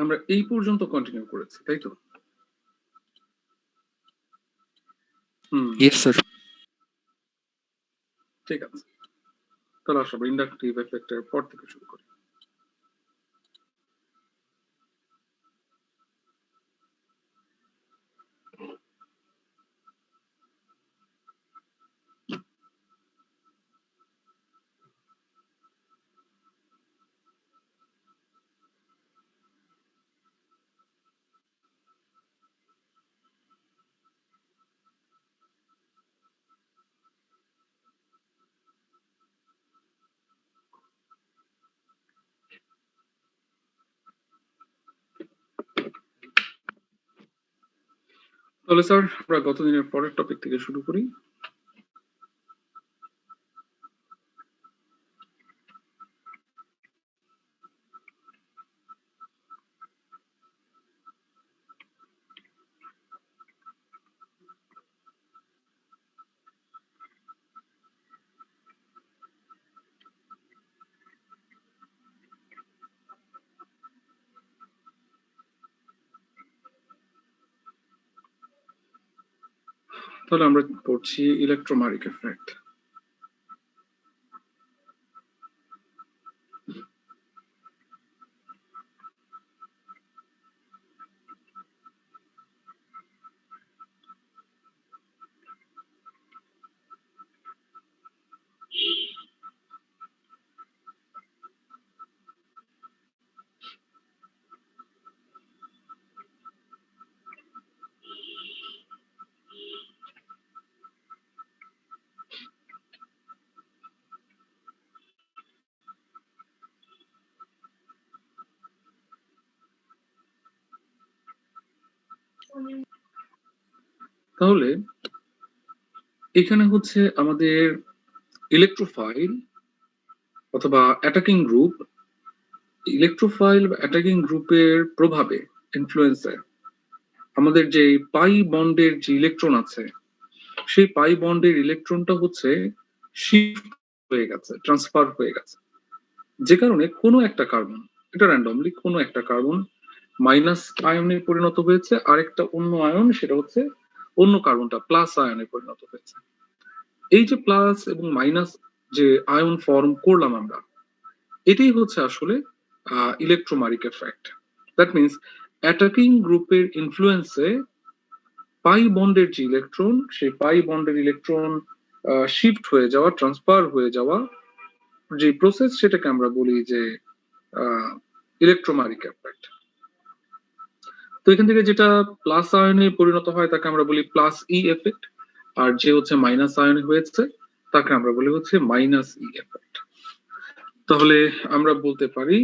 আমরা এই পর্যন্ত কন্টিনিউ করেছি, তাই তো? Yes sir. ঠিক আছে, তাহলে আসলে ইন্ডাকটিভ এফেক্টের পর থেকে শুরু করি। তাহলে স্যার আমরা গত দিনের পরের টপিক থেকে শুরু করি। তাহলে আমরা পড়ছি ইলেকট্রোম্যাগনেটিক এফেক্ট। তাহলে এখানে হচ্ছে আমাদের ইলেকট্রোফাইল অথবা অ্যাটাকিং গ্রুপ, ইলেকট্রোফাইল বা অ্যাটাকিং গ্রুপের প্রভাবে, ইনফ্লুয়েন্সে আমাদের যে পাই বন্ডের যে ইলেকট্রন আছে, সেই পাই বন্ডের ইলেকট্রনটা হচ্ছে শিফট হয়ে গেছে, ট্রান্সফার হয়ে গেছে, যে কারণে কোনো একটা কার্বন, এটা র্যান্ডমলি কোনো একটা কার্বন মাইনাস আয়নে পরিণত হয়েছে, আরেকটা অন্য আয়ন, সেটা হচ্ছে অন্য কার্বনটা প্লাস আয়নে পরিণত হয়েছে। এই যে প্লাস এবং মাইনাস যে আয়ন ফর্ম করলাম আমরা, এটাই হচ্ছে আসলে electromagnetic effect. That means attacking গ্রুপের ইনফ্লুয়েন্সে পাই বন্ডের যে ইলেকট্রন, সেই পাই বন্ডের ইলেকট্রন শিফট হয়ে যাওয়া, ট্রান্সফার হয়ে যাওয়া যে প্রসেস, সেটাকে আমরা বলি যে ইলেকট্রোম্যাগনেটিক এফেক্ট। তো এখান থেকে যেটা প্লাস আয়নে পরিণত হয় তাকে আমরা বলি প্লাস ই এফেক্ট, আর যে হচ্ছে মাইনাস আয়নে হয়েছে তাকে আমরা বলি হচ্ছে মাইনাস ই এফেক্ট। তাহলে আমরা বলতে পারি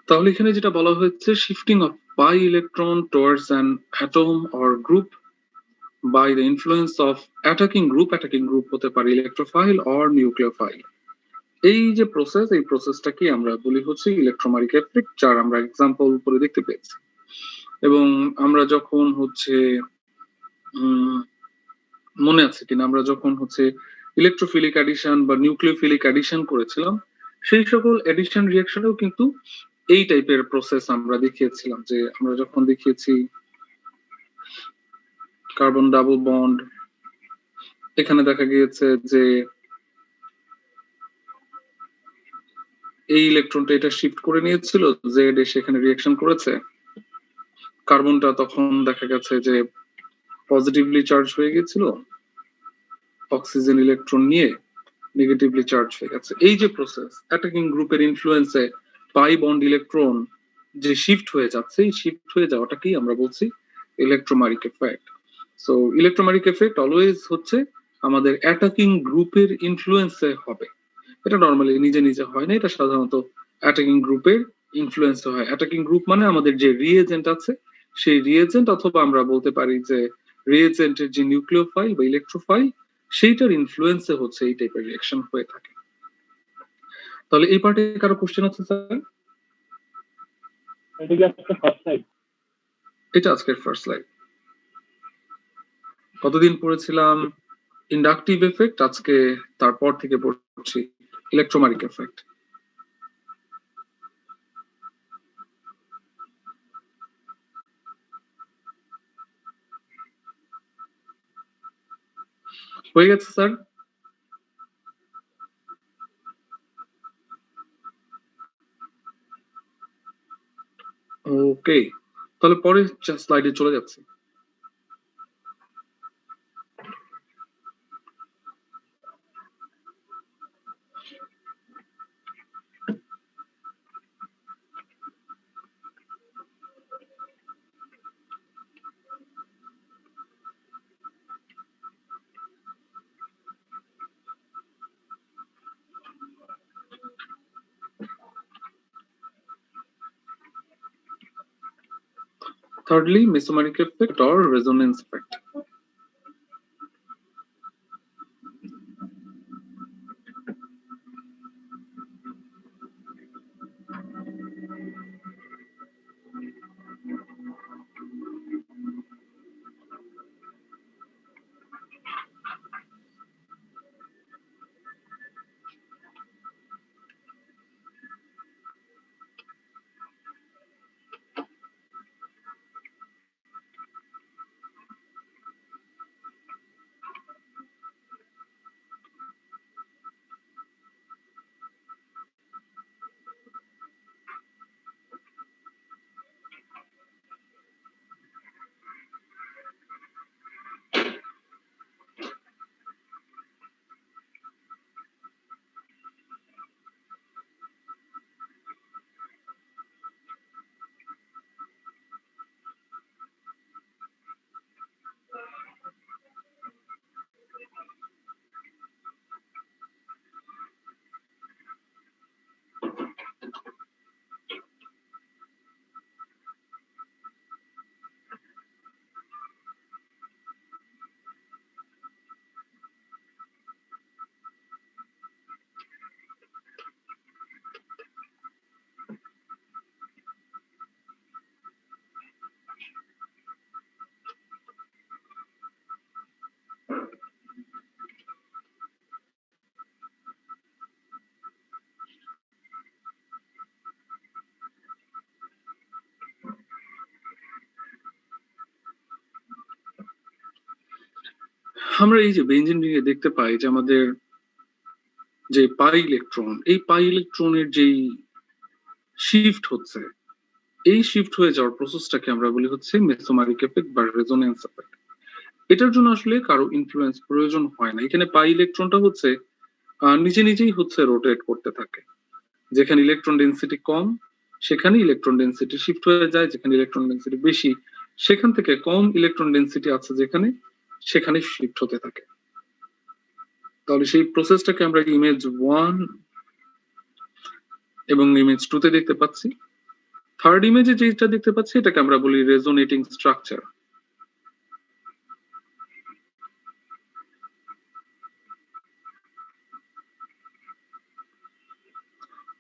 তাহলে এখানে যেটা বলা হয়েছে shifting of pi electron towards an atom or group by the influence of attacking group হতে পারে electrophile or nucleophile। এই যে প্রসেস, এই প্রসেসটাকে আমরা বলি হচ্ছে ইলেকট্রোম্যাগনেটিক এফেক্ট, যার আমরা এক্সাম্পল উপরে দেখতে পেয়েছি। এবং আমরা যখন হচ্ছে মনে আছে কিনা, আমরা যখন হচ্ছে ইলেকট্রোফিলিক অ্যাডিশন বা নিউক্লিওফিলিক অ্যাডিশন করেছিলাম, সেই সকল অ্যাডিশন রিঅ্যাকশনেও কিন্তু এই টাইপের প্রসেস আমরা দেখিয়েছিলাম। যে আমরা যখন দেখিয়েছি কার্বন ডাবল বন্ড, এখানে দেখা গিয়েছে যে এই ইলেকট্রনটা এটা শিফট করে নিয়েছিল, জেড এসে এখানে রিঅ্যাকশন করেছে, কার্বনটা তখন দেখা গেছে যে পজিটিভলি চার্জ হয়ে গেছিল, অক্সিজেন ইলেকট্রন নিয়ে নেগেটিভলি চার্জ হয়ে গেছে। এই যে প্রসেস, অ্যাটাকিং গ্রুপের ইনফ্লুয়েন্সে পাই বন্ড ইলেকট্রন যে শিফট হয়ে যাচ্ছে, এই শিফট হয়ে যাওয়াটাকেই আমরা বলছি electromagnetic effect. So electromagnetic effect always হচ্ছে আমাদের অ্যাটাকিং গ্রুপের ইনফ্লুয়েন্সে হবে। এটা নর্মালি নিজে নিজে হয় না, এটা সাধারণত অ্যাটাকিং গ্রুপের ইনফ্লুয়েন্সে হয়। অ্যাটাকিং গ্রুপ মানে আমাদের যে রিএজেন্ট আছে, সেই রিএজেন্ট, অথবা আমরা বলতে পারি যে রিএজেন্টের যে নিউক্লিওফাইল বা ইলেকট্রোফাইল, সেইটার ইনফ্লুয়েন্সে হচ্ছে এই টাইপের রিঅ্যাকশন হয়ে থাকে। তাহলে এই পার্টে কারো কোশ্চেন আছে স্যার? এটা আজকের ফার্স্ট স্লাইড। কতদিন পড়েছিলাম ইন্ডাকটিভ এফেক্ট, আজকে তারপর থেকে পড়ছি ইলেকট্রোম্যাগনেটিক এফেক্ট। হয়ে গেছে স্যার? ওকে, তাহলে পরে স্লাইডে চলে যাচ্ছি। Thirdly, mesomeric effect or resonance effect. আমরা এই যে বেঞ্জিন রিং এ দেখতে পাই যে আমাদের যে পাই ইলেকট্রন, এই পাই ইলেকট্রনের যেই শিফট হচ্ছে, এই শিফট হয়ে যাওয়ার প্রসেসটাকে আমরা বলি হচ্ছে মেসোমারিক এফেক্ট বা রেজোনেন্স এফেক্ট। এটার জন্য আসলে কারো ইনফ্লুয়েন্স প্রয়োজন হয় না। এখানে পাই ইলেকট্রনটা হচ্ছে নিজে নিজেই হচ্ছে রোটেট করতে থাকে। যেখানে ইলেকট্রন ডেন্সিটি কম, সেখানে ইলেকট্রন ডেন্সিটি শিফট হয়ে যায়, যেখানে ইলেকট্রন ডেন্সিটি বেশি, সেখান থেকে কম ইলেকট্রন ডেন্সিটি আছে যেখানে, সেখানে শিফট হতে থাকে। তাহলে সেই প্রসেসটাকে আমরা ইমেজ 1 এবং ইমেজ 2 তে দেখতে পাচ্ছি। থার্ড ইমেজে যেটা দেখতে পাচ্ছি এটাকে আমরা বলি রেজোনেটিং স্ট্রাকচার।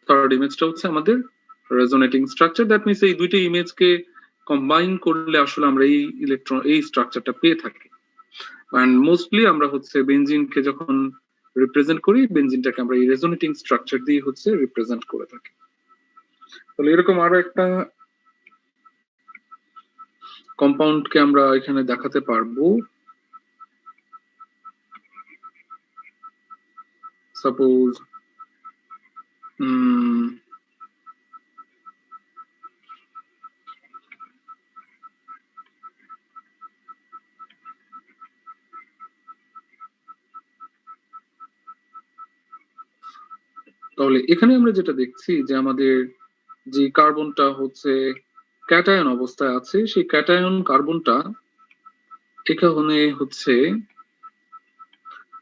থার্ড ইমেজটা হচ্ছে আমাদের রেজোনেটিং স্ট্রাকচার। দ্যাট মিনস এই দুইটা ইমেজকে কম্বাইন করলে আসলে আমরা এই স্ট্রাকচারটা পেয়ে থাকি। এন্ড মোস্টলি আমরা হচ্ছে বেনজিনকে যখন রিপ্রেজেন্ট করি, বেনজিনটাকে আমরা এই রেজোনেটিং স্ট্রাকচার দিয়ে হচ্ছে রিপ্রেজেন্ট করে থাকি। তাহলে এরকম আরো একটা কম্পাউন্ডকে আমরা এখানে দেখাতে পারবো। সাপোজ তাহলে এখানে আমরা যেটা দেখছি যে আমাদের যে কার্বনটা হচ্ছে ক্যাটায়ন অবস্থায় আছে, সেই ক্যাটায়ন কার্বনটা এখানে হচ্ছে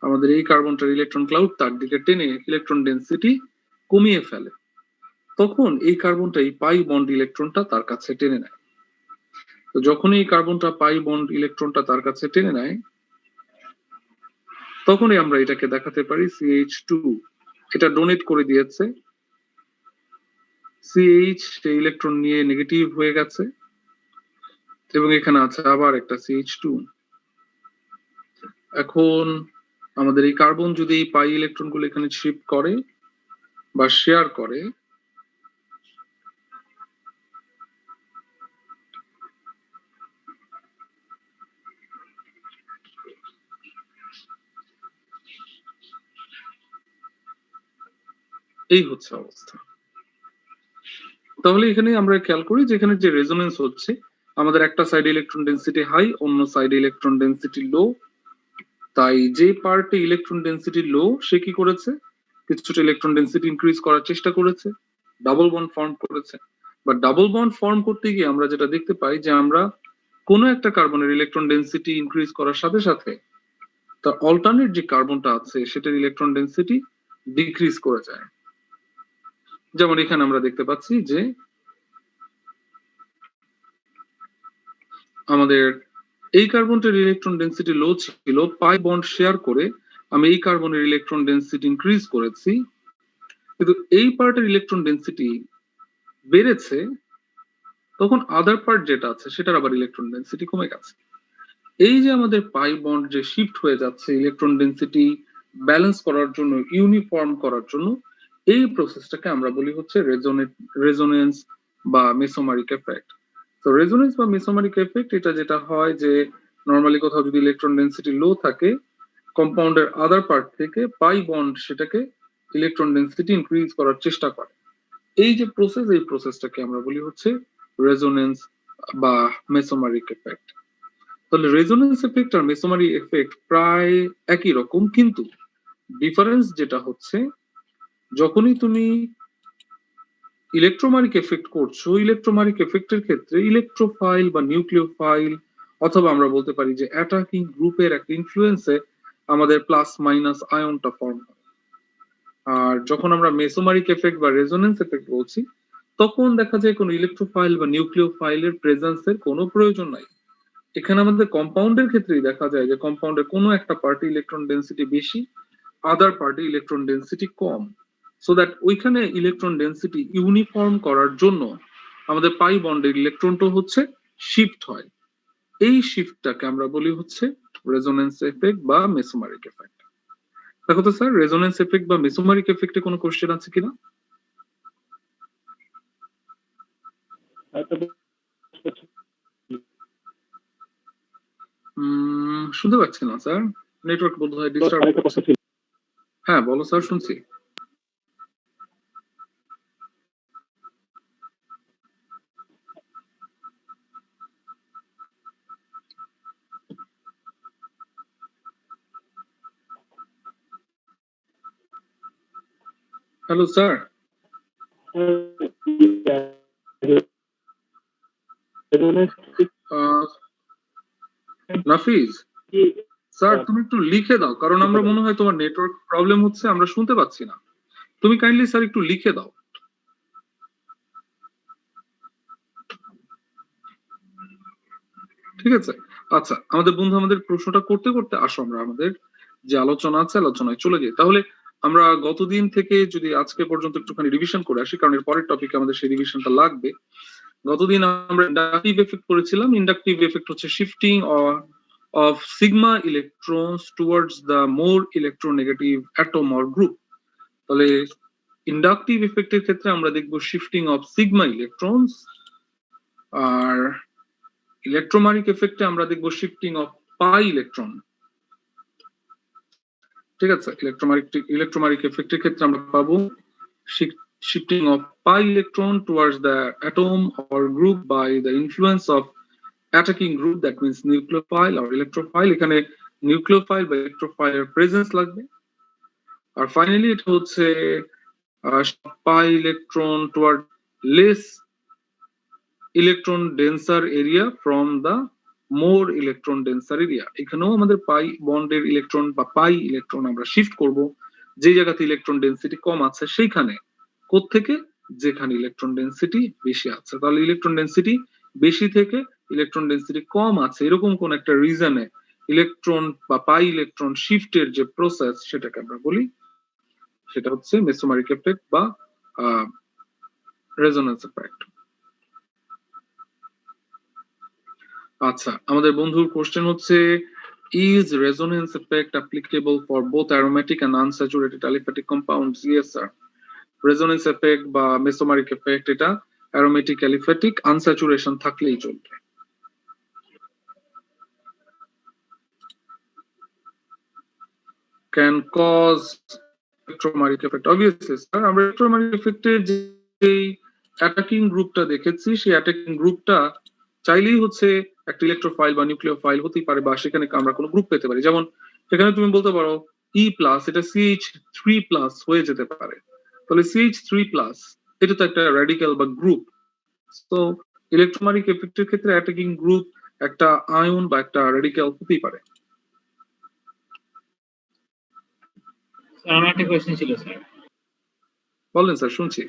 আমাদের এই কার্বনটার ইলেকট্রন ক্লাউড তার দিকে টেনে ইলেকট্রন ডেন্সিটি কমিয়ে ফেলে। তখন এই কার্বনটা এই পাই বন্ড ইলেকট্রনটা তার কাছে টেনে নেয়। তো যখন এই কার্বনটা পাই বন্ড ইলেকট্রনটা তার কাছে টেনে নেয়, তখনই আমরা এটাকে দেখাতে পারি CH2 এটা ডোনেট করে দিয়েছে, CH সেই ইলেকট্রন নিয়ে নেগেটিভ হয়ে গেছে এবং এখানে আছে আবার একটা CH2। এখন আমাদের এই কার্বন যদি এই পাই ইলেকট্রন গুলো এখানে শিফট করে বা শেয়ার করে, এই হচ্ছে অবস্থা। তাহলে এখানে আমরা খেয়াল করি যে এখানে যে রেজোনেন্স হচ্ছে, আমাদের একটা সাইডে ইলেকট্রন ডেন্সিটি হাই, অন্য সাইডে ইলেকট্রন ডেন্সিটি লো। তাই যে পার্টে ইলেকট্রন ডেন্সিটি লো সে কি করেছে, কিছুটা ইলেকট্রন ডেন্সিটি ইনক্রিজ করার চেষ্টা করেছে, ডাবল বন্ড ফর্ম করেছে। বা ডাবল বন্ড ফর্ম করতে গিয়ে আমরা যেটা দেখতে পাই যে আমরা কোনো একটা কার্বনের ইলেকট্রন ডেন্সিটি ইনক্রিজ করার সাথে সাথে তার অল্টারনেট যে কার্বনটা আছে সেটার ইলেকট্রন ডেন্সিটি ডিক্রিজ করে যায়। যেমন এখানে আমরা দেখতে পাচ্ছি যে আমাদের এই কার্বনটার ইলেকট্রন ডেন্সিটি লো ছিল, পাই বন্ড শেয়ার করে আমি এই কার্বনের ইলেকট্রন ডেন্সিটি ইনক্রিজ করেছি, কিন্তু এই পার্টের ইলেকট্রন ডেন্সিটি বেড়েছে, তখন আদার পার্ট যেটা আছে সেটার আবার ইলেকট্রন ডেন্সিটি কমে গেছে। এই যে আমাদের পাই বন্ড যে শিফট হয়ে যাচ্ছে ইলেকট্রন ডেন্সিটি ব্যালেন্স করার জন্য, ইউনিফর্ম করার জন্য, এই প্রসেসটাকে আমরা বলি হচ্ছে রেজোনেন্স বা মেসোমারিক এফেক্ট। তো রেজোনেন্স বা মেসোমারিক এফেক্ট এটা যেটা হয় যে নরমালি কোথাও যদি ইলেকট্রন ডেন্সিটি লো থাকে, কম্পাউন্ডের আদার পার্ট থেকে পাই বন্ড সেটাকে ইলেকট্রন ডেন্সিটি ইনক্রিজ করার চেষ্টা করে। এই যে প্রসেস, এই প্রসেসটাকে আমরা বলি হচ্ছে রেজোনেন্স বা মেসোমারিক এফেক্ট। তাহলে রেজোনেন্স এফেক্ট আর মেসোমারি এফেক্ট প্রায় একই রকম, কিন্তু ডিফারেন্স যেটা হচ্ছে যখনই তুমি ইলেকট্রোমারিক এফেক্ট করছো, ইলেকট্রোমারিক এফেক্টের ক্ষেত্রে ইলেকট্রোফাইল বা নিউক্লিওফাইল অথবা আমরা বলতে পারি যে অ্যাটাকিং গ্রুপের একটা ইনফ্লুয়েন্সে আমাদের প্লাস মাইনাস আয়নটা ফর্ম হয়। আর যখন আমরা মেসোমারিক এফেক্ট বা রেজোনেন্স এফেক্ট বলছি, তখন দেখা যায় কোনো ইলেকট্রোফাইল বা নিউক্লিওফাইলের প্রেজেন্সের কোনো প্রয়োজন নাই। এখানে আমাদের কম্পাউন্ডের ক্ষেত্রেই দেখা যায় যে কম্পাউন্ডের কোনো একটা পার্টি ইলেকট্রন ডেন্সিটি বেশি, আদার পার্টি ইলেকট্রন ডেন্সিটি কম, সো দ্যাট ওইখানে ইলেকট্রন ডেন্সিটি ইউনিফর্ম করার জন্য আমাদের পাই বন্ডের ইলেকট্রনটা হচ্ছে শিফট হয়। এই শিফটটাকে আমরা বলি হচ্ছে রেজোনেন্স এফেক্ট বা মেসোমারিক এফেক্ট। দেখো তো স্যার, রেজোনেন্স এফেক্ট বা মেসোমারিক এফেক্টে কোনো কোশ্চেন আছে কিনা? শুনতে পাচ্ছি না স্যার, নেটওয়ার্ক বোধহয় ডিস্টার্ব করছে। হ্যাঁ বলো স্যার, শুনছি। Hello sir. নাফিজ স্যার, তুমি একটু লিখে দাও, কারণ আমরা মনে হয় তোমার নেটওয়ার্ক প্রবলেম হচ্ছে, আমরা শুনতে পাচ্ছি না। তুমি কাইন্ডলি স্যার একটু লিখে দাও। ঠিক আছে? আচ্ছা, আমাদের বন্ধু আমাদের প্রশ্নটা করতে করতে আসো আমরা আমাদের যে আলোচনা আছে আলোচনায় চলে যাই। তাহলে আমরা গতদিন থেকে যদি আজকে পর্যন্ত একটুখানি রিভিশন করে আসি, কারণ এর পরের টপিকে আমাদের সেই রিভিশনটা লাগবে। গতদিন আমরা ইন্ডাকটিভ এফেক্ট করেছিলাম। ইন্ডাকটিভ এফেক্ট হচ্ছে shifting of sigma electrons towards the more electronegative atom or group. তাহলে ইন্ডাকটিভ এফেক্টের ক্ষেত্রে আমরা দেখব শিফটিং অফ সিগমা ইলেকট্রনস, আর ইলেকট্রোম্যাগনেটিক এফেক্টে আমরা দেখব শিফটিং অফ পাই ইলেকট্রন। ঠিক আছে, ইলেকট্রোম্যাগনেটিক এফেক্টের ক্ষেত্রে আমরা পাবো shifting of pi electron towards the atom or group by the influence of attacking group, that means nucleophile or electrophile। এখানে nucleophile বা electrophile এর প্রেজেন্স লাগবে। আর ফাইনালি এটা হচ্ছে pi electron toward less electron denser area from the more electron denser area। এখানেও আমাদের পাই বন্ডের electron বা পাই ইলেকট্রন আমরা শিফট করব যে জায়গাতে ইলেকট্রন ডেনসিটি কম আছে সেইখানে। কোত্থেকে? যেখানে ইলেকট্রন ডেনসিটি বেশি আছে। তাহলে ইলেকট্রন ডেনসিটি বেশি থেকে ইলেকট্রন ডেনসিটি কম আছে এরকম কোন একটা রিজনে ইলেকট্রন বা পাই ইলেকট্রন শিফটের যে প্রসেস সেটাকে আমরা বলি, সেটা হচ্ছে মেসোমারিক এফেক্ট বা রেজোন্যান্স এফেক্ট। আচ্ছা, আমাদের বন্ধুর কোশ্চেন হচ্ছে, is resonance effect applicable for both aromatic and unsaturated aliphatic compounds? Yes sir, resonance effect বা mesomeric effect এটা aromatic aliphatic unsaturation থাকলেই চলবে। can cause electromagnetic effect, obviously sir। আমরা electromagnetic effect এর যে অ্যাটাকিং গ্রুপটা দেখেছি সেই অ্যাটাকিং গ্রুপটা চাইলেই হচ্ছে একটা ইলেকট্রোফাইল বা নিউক্লিওফাইল হতেই পারে, বা সেখানে আমরা কোনো গ্রুপ পেতে পারি। যেমন এখানে তুমি বলতে পারো E প্লাস, এটা CH3 প্লাস হয়ে যেতে পারে। তাহলে CH3 প্লাস এটা তো একটা র্যাডিক্যাল বা গ্রুপ। তো ইলেকট্রোম্যাগনেটিক এফেক্টের ক্ষেত্রে অ্যাটাকিং গ্রুপ একটা আয়ন বা একটা র্যাডিক্যাল হতেই পারে। স্যার আমার একটা কোশ্চেন ছিল স্যার। বলেন স্যার, শুনছি।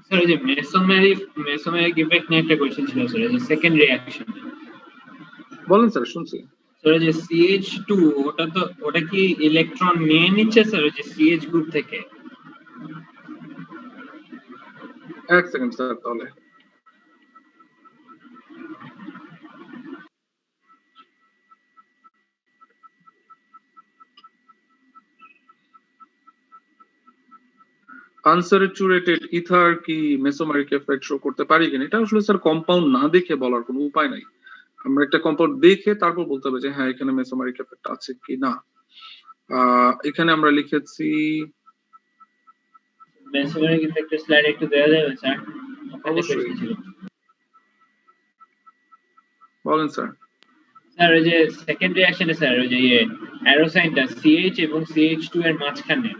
স্যার ওই যে মেসোমেরিক ইফেক্ট নিয়ে একটা কোশ্চেন ছিল স্যার, এই যে সেকেন্ড রিঅ্যাকশন। বলেন স্যার, শুনছি। স্যার ওই যে CH2 ওটা কি ইলেকট্রন নিয়ে নিচ্ছে স্যার ওই যে CH গ্রুপ থেকে? এক সেকেন্ড স্যার, তাহলে আনস্যাচুরেটেড ইথার কি মেসোমারিক এফেক্ট শো করতে পারি কিনা, এটা আসলে স্যার কম্পাউন্ড না দেখে বলার কোনো উপায় নাই। আমরা একটা কম্পাউন্ড দেখে তারপর বলতে হবে যে হ্যাঁ এখানে মেসোমারিক এফেক্ট আছে কি না। এখানে আমরা লিখেছি মেসোমেরিক ইফেক্টের স্লাইড একটু দেওয়া যাবে স্যার? অবশ্যই, বলেন স্যার। স্যার ওই যে সেকেন্ড রিঅ্যাকশনে স্যার ওই যে অ্যারোসাইনটা CH এবং CH2 এর মাঝখানে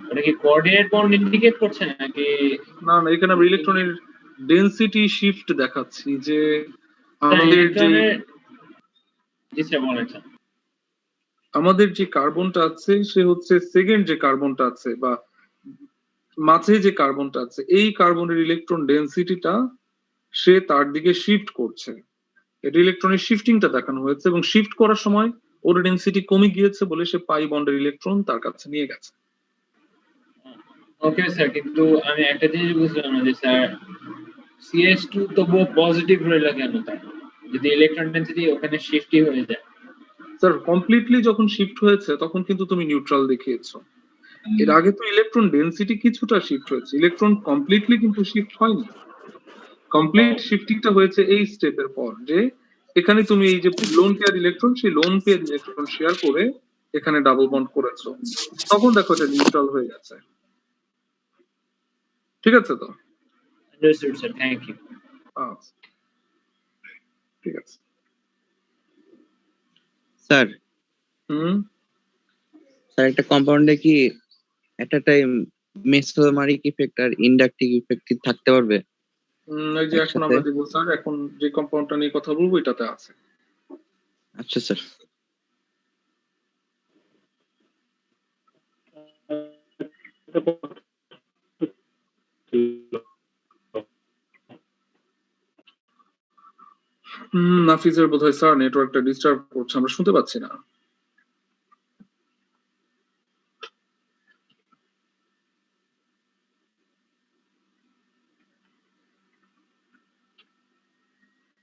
ওটা কি কোঅর্ডিনেট বন্ড ইন্ডিকেট করছে নাকি? না না, এখানে আমরা ইলেকট্রনের ডেনসিটি শিফট দেখাচ্ছি যে আমাদের যে জি স্যার বলেন স্যার। আমাদের যে কার্বনটা আছে সে হচ্ছে সেকেন্ড যে কার্বনটা আছে বা মাঝে যে কার্বনটা আছে এই কার্বনের ইলেকট্রন ডেনসিটিটা সে তার দিকে শিফট করছে। এটা ইলেকট্রনের শিফটিংটা দেখানো হয়েছে এবং শিফট করার সময় ওর ডেনসিটি কমে গিয়েছে বলে সে পাই বন্ডের ইলেকট্রন তার কাছে নিয়ে গেছে। ওকে স্যার, কিন্তু আমি একটা জিনিস বুঝলাম না যে স্যার CH2 তবুও পজিটিভ রইল কেন তার, যদি ইলেকট্রন ডেনসিটি ওখানে শিফটই হয়ে যায়? স্যার কমপ্লিটলি যখন শিফট হয়েছে তখন কিন্তু তুমি নিউট্রাল দেখিয়েছো। এর আগে তো ইলেকট্রন ডেনসিটি কিছুটা শিফট হয়েছে, ইলেকট্রন কমপ্লিটলি কিন্তু শিফট হয়নি। কমপ্লিট শিফটিংটা হয়েছে এই স্টেপের পর, যে এখানে তুমি এই যে লোন পেয়ার ইলেকট্রন সেই লোন পেয়ার ইলেকট্রন শেয়ার করে এখানে ডাবল বন্ড করেছো, তখন দেখো এটা নিউট্রাল হয়ে গেছে। ঠিক আছে তো? Understood sir, thank you. ঠিক আছে স্যার। স্যার একটা কম্পাউন্ডে কি একটা টাইম মেসোমারিক ইফেক্ট আর ইন্ডাকটিভ ইফেক্ট থাকতে পারবে? এই যে এখন আমরা দেখবো স্যার, এখন যে কম্পাউন্ডটা নিয়ে কথা বলবো এটাতে আছে। আচ্ছা স্যার। নাফিজের বোধহয় স্যার নেটওয়ার্কটা ডিস্টার্ব করছে, আমরা শুনতে পাচ্ছি না।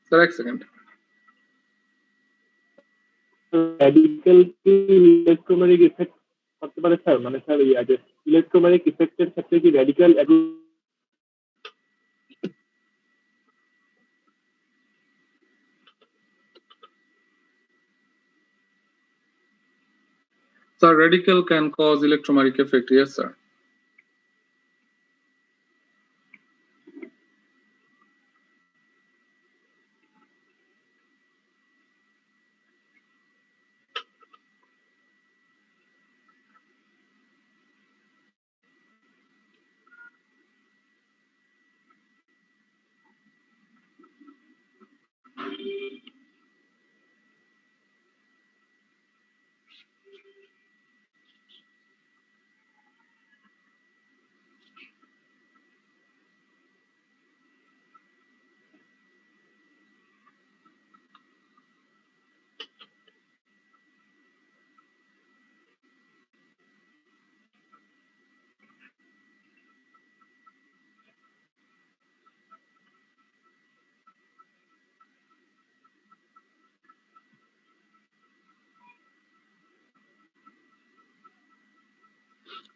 স্যার এক সেকেন্ড। রেডিক্যাল কি ইলেকট্রোম্যাগনেটিক ইফেক্ট করতে পারে স্যার? মানে স্যার এই আগে ইলেকট্রোম্যাগনেটিক ইফেক্টের ক্ষেত্রে কি radical Sir, radical can cause electromagnetic effect. Yes, sir.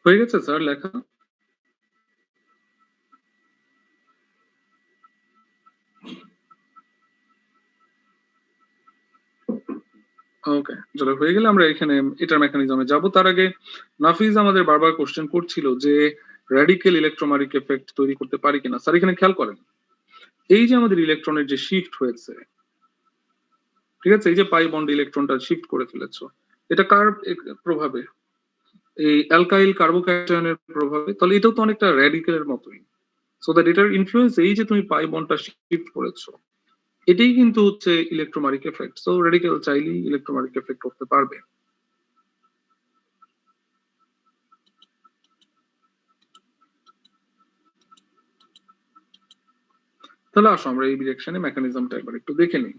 হয়ে গেছে স্যার লেখা? ওকে, চলো হয়ে গেলে আমরা এখানে এটার মেকানিজমে যাব। তার আগে নাফিজ আমাদের বারবার কোশ্চেন করছিল যে র্যাডিক্যাল ইলেকট্রোম্যাগনেটিক এফেক্ট তৈরি করতে পারি কিনা। স্যার এখানে খেয়াল করেন, এই যে আমাদের ইলেকট্রনের যে শিফট হয়েছে, ঠিক আছে, এই যে পাই বন্ড ইলেকট্রনটা শিফট করে ফেলেছো, এটা কার প্রভাবে? এই অ্যালকাইল কার্বোক্যাটায়নের প্রভাবে। তাহলে এটাও তো অনেকটা র্যাডিক্যালের মতোই। সো দ্যাট এটার ইনফ্লুয়েন্স, এই যে তুমি পাই বন্ডটা শিফট করেছো, এটাই কিন্তু হচ্ছে ইলেকট্রোম্যাগনেটিক এফেক্ট। সো রেডিক্যাল চাইলেই ইলেকট্রোম্যাগনেটিক এফেক্ট করতে পারবে। তাহলে আসো আমরা এই ডিরেকশনে মেকানিজমটা একবার একটু দেখে নিই।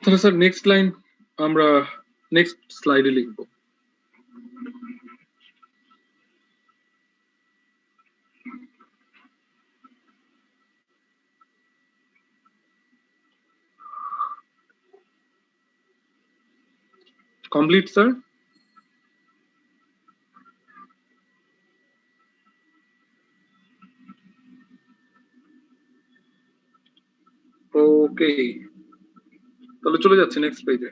তাহলে স্যার নেক্সট লাইন আমরা নেক্সট স্লাইডে লিখব। Complete sir? ওকে, তাহলে চলে যাচ্ছি নেক্সট পেজে।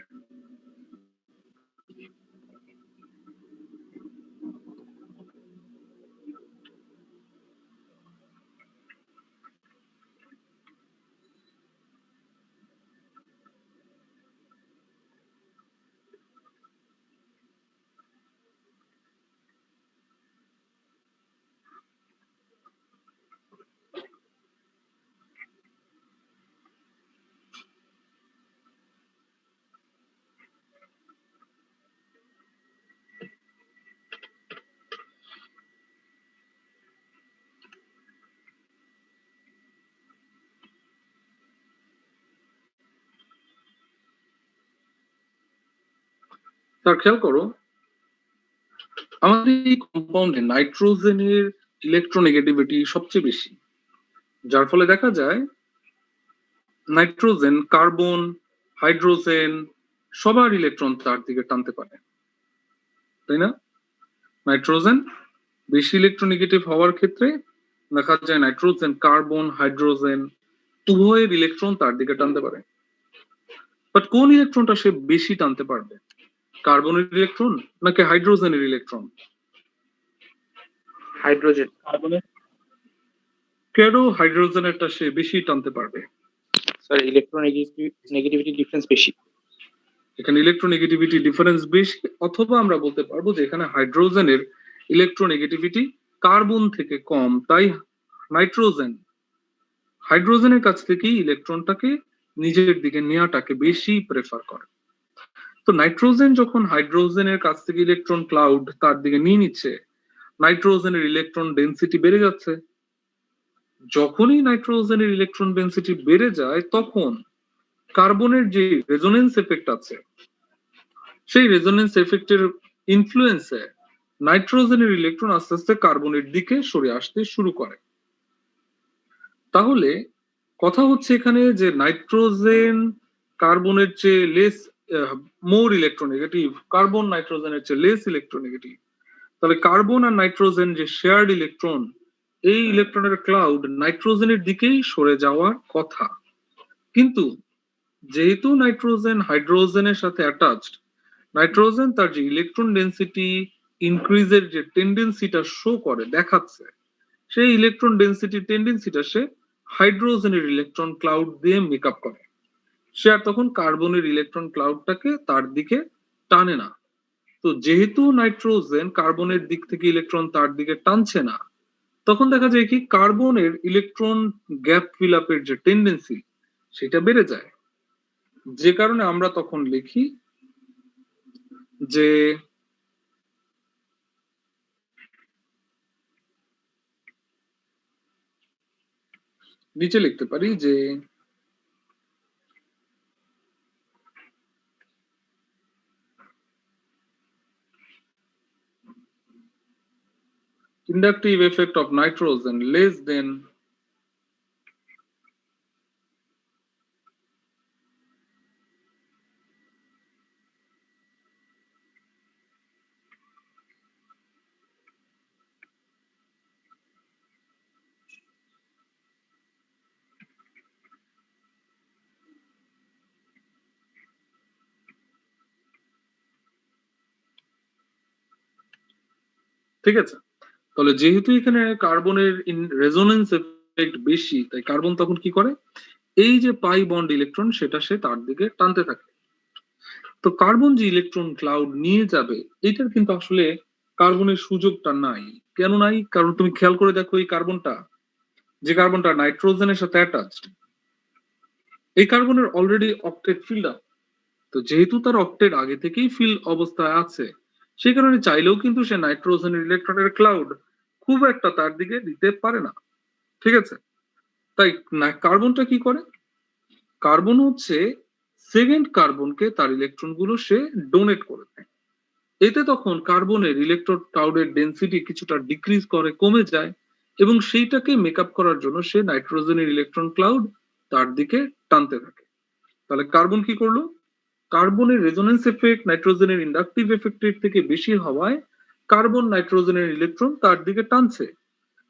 স্যার খেয়াল করো, আমাদের এই কম্পাউন্ডে নাইট্রোজেনের ইলেকট্রোনেগেটিভিটি সবচেয়ে বেশি, যার ফলে দেখা যায় নাইট্রোজেন, কার্বন, হাইড্রোজেন সবার ইলেকট্রন তার দিকে টানতে পারে, তাই না? নাইট্রোজেন বেশি ইলেকট্রোনেগেটিভ হওয়ার ক্ষেত্রে দেখা যায় নাইট্রোজেন, কার্বন, হাইড্রোজেন উভয়ের ইলেকট্রন তার দিকে টানতে পারে। বাট কোন ইলেকট্রনটা সে বেশি টানতে পারবে, কার্বনের ইলেকট্রন নাকি হাইড্রোজেনের ইলেকট্রন? হাইড্রোজেন। কার্বনের কেন হাইড্রোজেনেরটা সে বেশি টানতে পারবে? স্যার ইলেকট্রোনেগেটিভিটি ডিফারেন্স বেশি। এখানে ইলেকট্রোনেগেটিভিটি ডিফারেন্স বেশি, অথবা আমরা বলতে পারবো যে এখানে হাইড্রোজেনের ইলেকট্রোনেগেটিভিটি কার্বন থেকে কম, তাই নাইট্রোজেন হাইড্রোজেনের কাছ থেকেই ইলেকট্রনটাকে নিজের দিকে নেওয়াটাকে বেশি প্রেফার করে। তো নাইট্রোজেন যখন হাইড্রোজেনের কাছ থেকে ইলেকট্রন ক্লাউড তার দিকে নিয়ে নিচ্ছে, নাইট্রোজেনের ইলেকট্রন ডেনসিটি বেড়ে যাচ্ছে। যখনই নাইট্রোজেনের ইলেকট্রন ডেনসিটি বেড়ে যায়, তখন কার্বনের যে রেজোনেন্স এফেক্ট আছে, সেই রেজোনেন্স এফেক্টের ইনফ্লুয়েন্সে নাইট্রোজেনের ইলেকট্রন আস্তে আস্তে কার্বনের দিকে সরে আসতে শুরু করে। তাহলে কথা হচ্ছে এখানে যে নাইট্রোজেন কার্বনের চেয়ে লেস মোর ইলেকট্রোনেগেটিভ, কার্বন নাইট্রোজেনের চেয়ে লেস ইলেকট্রোনেগেটিভ। তাহলে কার্বন আর নাইট্রোজেন যে শেয়ার্ড ইলেকট্রন, এই ইলেকট্রনের ক্লাউড নাইট্রোজেনের দিকেই সরে যাওয়ার কথা। কিন্তু যেহেতু নাইট্রোজেন হাইড্রোজেনের সাথে অ্যাটাচড, নাইট্রোজেন তার যে ইলেকট্রন ডেনসিটি ইনক্রিজের যে টেন্ডেন্সিটা শো করে দেখাচ্ছে, সেই ইলেকট্রন ডেনসিটি টেন্ডেন্সিটা সে হাইড্রোজেনের ইলেকট্রন ক্লাউড দিয়ে মেকআপ করে। সে আর তখন কার্বনের ইলেকট্রন ক্লাউডটাকে তার দিকে টানে না। তো যেহেতু নাইট্রোজেন কার্বনের দিক থেকে ইলেকট্রন তার দিকে টানছে না, তখন দেখা যায় কি কার্বনের ইলেকট্রন গ্যাপ ফিল আপের যে টেন্ডেন্সি সেটা বেড়ে যায়। যে কারণে আমরা তখন লিখি যে নিচে লিখতে পারি যে inductive effect of nitrogen less than ঠিক আছে। তাহলে যেহেতু এখানে কার্বনের রেজোনেন্স এফেক্ট বেশি, তাই কার্বন তখন কি করে, এই যে পাই বন্ড ইলেকট্রন সেটা সে তার দিকে টানতে থাকে। তো কার্বন যে ইলেকট্রন ক্লাউড নিয়ে যাবে, এটার কিন্তু আসলে কার্বনের সুযোগটা নাই। কেন নাই? কারণ তুমি খেয়াল করে দেখো, এই কার্বনটা, যে কার্বনটা নাইট্রোজেনের সাথে অ্যাটাচড, এই কার্বনের অলরেডি অক্টেট ফিল্ড আপ। তো যেহেতু তার অক্টেট আগে থেকেই ফিল অবস্থায় আছে, সেই কারণে চাইলেও কিন্তু সে নাইট্রোজেনের ইলেকট্রনের ক্লাউড খুব একটা তার দিকে দিতে পারে না। ঠিক আছে। তাই কার্বনটা কি করে, কার্বন হচ্ছে সেকেন্ড কার্বনকে তার ইলেকট্রন গুলো সে ডোনেট করে দেয়। এতে তখন কার্বনের ইলেকট্রন ক্লাউডের ডেন্সিটি কিছুটা ডিক্রিজ করে, কমে যায়, এবং সেইটাকে মেকআপ করার জন্য সে নাইট্রোজেনের ইলেকট্রন ক্লাউড তার দিকে টানতে থাকে। তাহলে কার্বন কি করলো, কার্বনের রেজোনেন্স এফেক্ট নাইট্রোজেনের ইন্ডাকটিভ এফেক্টের থেকে বেশি হওয়ায় কার্বন নাইট্রোজেনের ইলেকট্রন তার দিকে টানছে।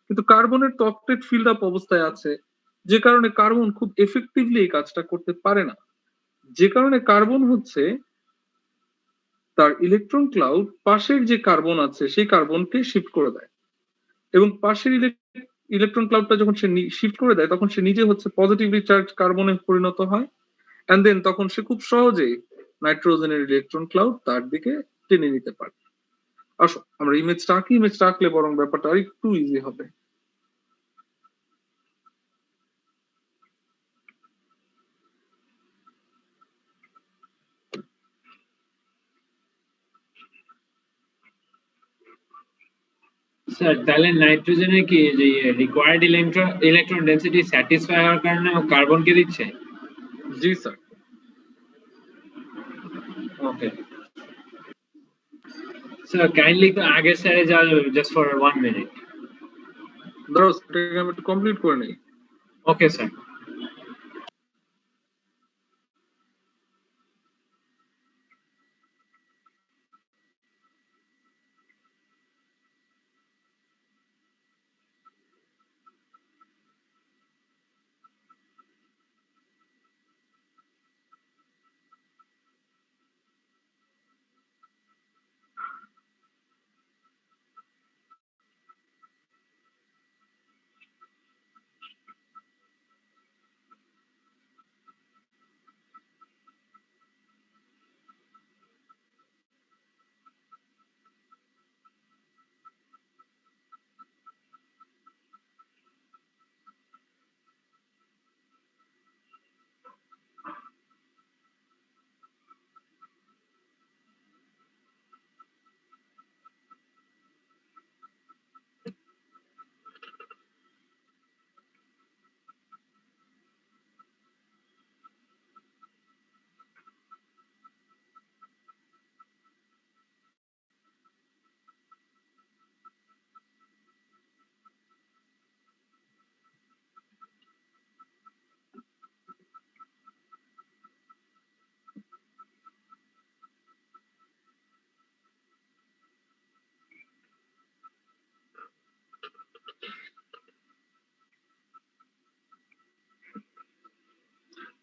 কিন্তু কার্বনের তো অক্টেট ফিল্ড আপ অবস্থায় আছে, যে কারণে কার্বন খুব এফেক্টিভলি এই কাজটা করতে পারে না। যে কারণে কার্বন হচ্ছে তার ইলেকট্রন ক্লাউড পাশের যে কার্বন আছে সেই কার্বনকে শিফট করে দেয়, এবং পাশের ইলেকট্রন ক্লাউডটা যখন সে শিফট করে দেয়, তখন সে নিজে হচ্ছে পজিটিভলি চার্জ কার্বনে পরিণত হয়, এন্ড দেন তখন সে খুব সহজেই নাইট্রোজেনের ইলেকট্রন ক্লাউড তার দিকে টেনে নিতে পারে। আসো আমরা ইমেজটা আঁকি, ইমেজটা আঁকলে বরং ব্যাপারটা আর একটু ইজি হবে। স্যার তাহলে নাইট্রোজেনের কি যে রিকোয়ার্ড ইলেকট্রন ডেনসিটি স্যাটিসফাই হওয়ার কারণে কার্বনকে দিচ্ছে? জি স্যার। ওকে স্যার, কাইন্ডলি একটু আগের স্যারে যাওয়া যাবে জাস্ট ফর 1 মিনিট? ধরো এটাকে আমি একটু কমপ্লিট করে নিই। Okay sir.